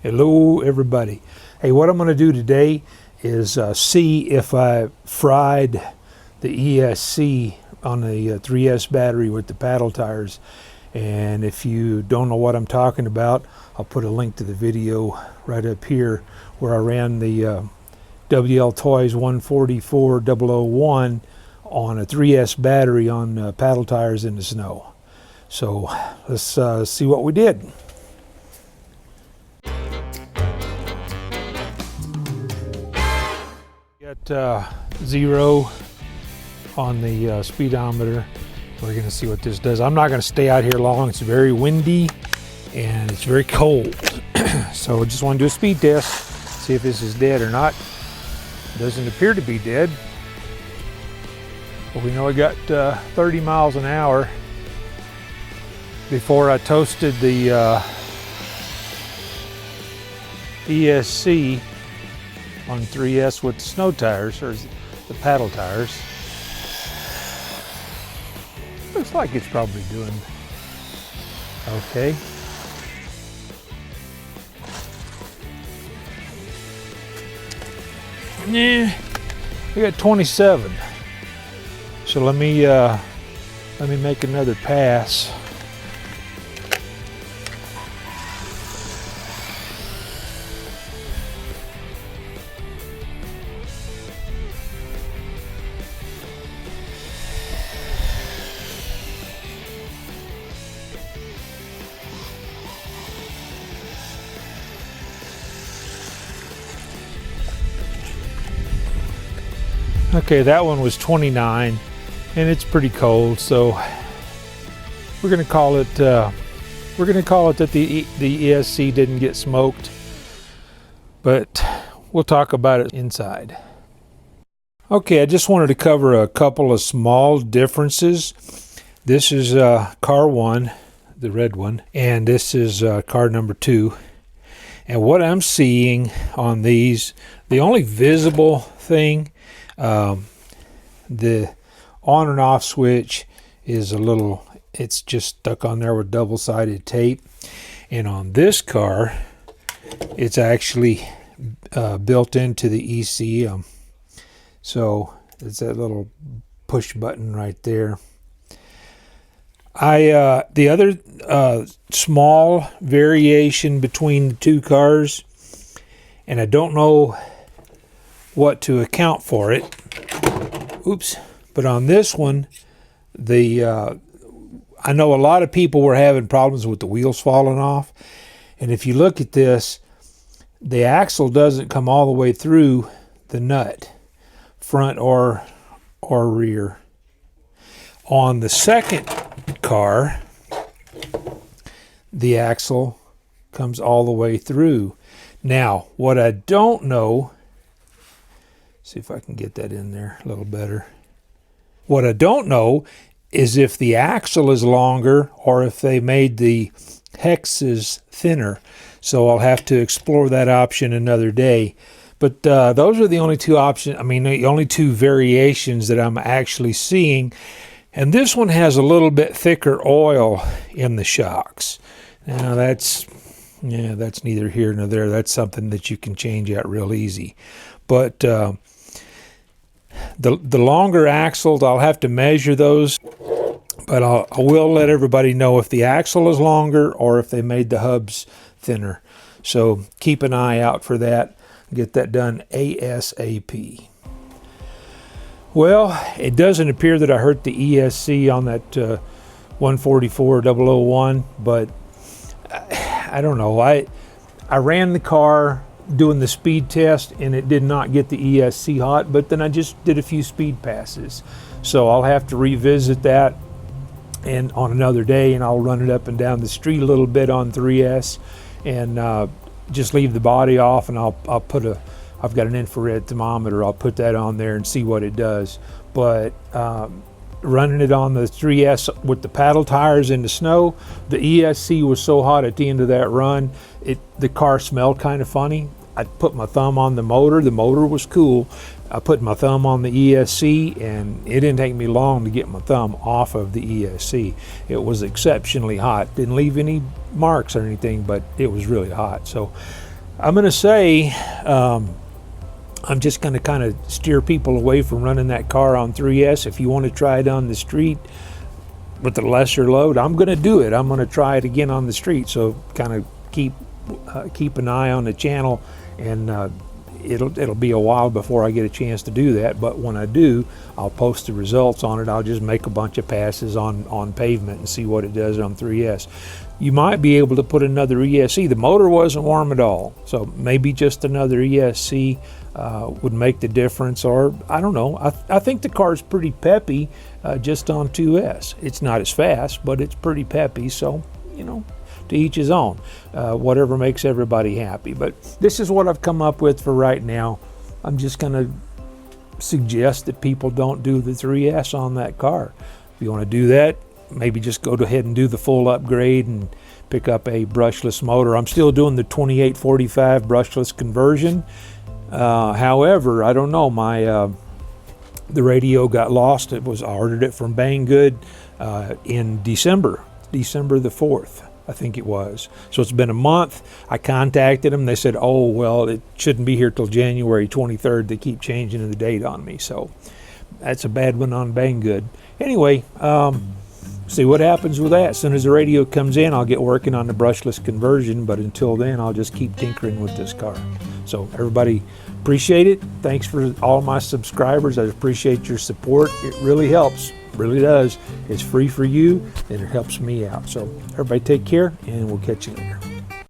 Hello everybody. Hey, what I'm going to do today is see if I fried the ESC on the 3S battery with the paddle tires. And if you don't know what I'm talking about, I'll put a link to the video right up here where I ran the WLtoys 144001 on a 3S battery on paddle tires in the snow. So let's see what we did. Got 0 on the speedometer. We're going to see what this does. I'm not going to stay out here long. It's very windy and it's very cold. So I just want to do a speed test, see if this is dead or not. It doesn't appear to be dead. But we know I got 30 miles an hour before I toasted the ESC on 3S with the snow tires, or the paddle tires. Looks like it's probably doing okay. Yeah, we got 27. So let me make another pass. Okay, that one was 29, and it's pretty cold, so we're gonna call it that the ESC didn't get smoked, but we'll talk about it inside. Okay, I just wanted to cover a couple of small differences. This is car 1, the red one, and this is car number 2. And what I'm seeing on these, the only visible thing, the on and off switch is it's just stuck on there with double-sided tape. And on this car, it's actually built into the ECM. So it's that little push button right there. The other small variation between the two cars, and I don't know what to account for it. Oops. But on this one, I know a lot of people were having problems with the wheels falling off. And if you look at this, the axle doesn't come all the way through the nut, front or rear. On the second car, the axle comes all the way through. Now, what I don't know, see if I can get that in there a little better. What I don't know is if the axle is longer or if they made the hexes thinner. So I'll have to explore that option another day. But those are the only two options, the only two variations that I'm actually seeing. And this one has a little bit thicker oil in the shocks. Now that's neither here nor there. That's something that you can change out real easy. But the longer axles, I'll have to measure those, but I will let everybody know if the axle is longer or if they made the hubs thinner. So keep an eye out for that. Get that done ASAP. Well, it doesn't appear that I hurt the ESC on that 144001, but I don't know. I ran the car doing the speed test and it did not get the ESC hot, but then I just did a few speed passes. So I'll have to revisit that and on another day, and I'll run it up and down the street a little bit on 3S and just leave the body off, and I've got an infrared thermometer. I'll put that on there and see what it does. But running it on the 3S with the paddle tires in the snow, the ESC was so hot at the end of that run, the car smelled kind of funny. I put my thumb on the motor was cool. I put my thumb on the ESC, and it didn't take me long to get my thumb off of the ESC. It was exceptionally hot. Didn't leave any marks or anything, but it was really hot. So I'm going to say I'm just going to kind of steer people away from running that car on 3S. If you want to try it on the street with a lesser load, I'm going to do it. I'm going to try it again on the street. So kind of keep an eye on the channel, and it'll be a while before I get a chance to do that. But when I do, I'll post the results on it. I'll just make a bunch of passes on pavement and see what it does on 3S. You might be able to put another ESC. The motor wasn't warm at all, so maybe just another ESC would make the difference. Or I don't know. I think the car's pretty peppy just on 2S. It's not as fast, but it's pretty peppy. So, you know, to each his own. Whatever makes everybody happy. But this is what I've come up with for right now. I'm just going to suggest that people don't do the 3S on that car. If you want to do that, maybe just go ahead and do the full upgrade and pick up a brushless motor. I'm still doing the 2845 brushless conversion. However, I don't know, the radio got lost. I ordered it from Banggood in December the 4th. I think it was. So it's been a month. I contacted them. They said, oh, well, it shouldn't be here till January 23rd. They keep changing the date on me. So that's a bad one on Banggood. Anyway, see what happens with that. As soon as the radio comes in, I'll get working on the brushless conversion. But until then, I'll just keep tinkering with this car. So everybody, appreciate it. Thanks for all my subscribers. I appreciate your support. It really helps. Really does. It's free for you, and it helps me out. So everybody take care, and we'll catch you later.